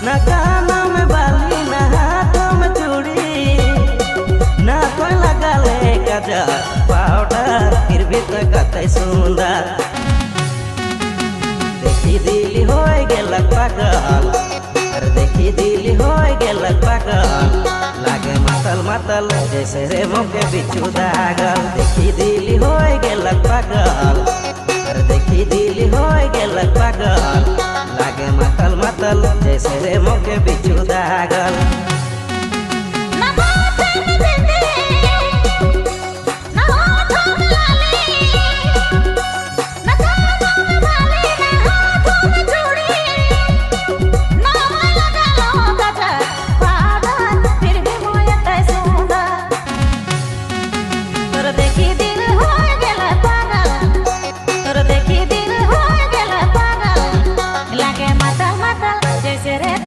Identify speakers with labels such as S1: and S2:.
S1: ना कानों में बाली ना हाथों में चूड़ी, ना कोई लगा ले काजल पाउडर, फिर भी तो कतई सुंदर। देखी दिली होय गेलक पागल, अरे देखी दिली होय गेलक पागल, लागे मतल मतल जैसे रे मोके बिच्छू दागल। देखी दिली होय गेलक पागल, अरे देखी दिली होय गेलक पागल, लागे मतल मतल जैसे रे मोके बिच्छू दागल।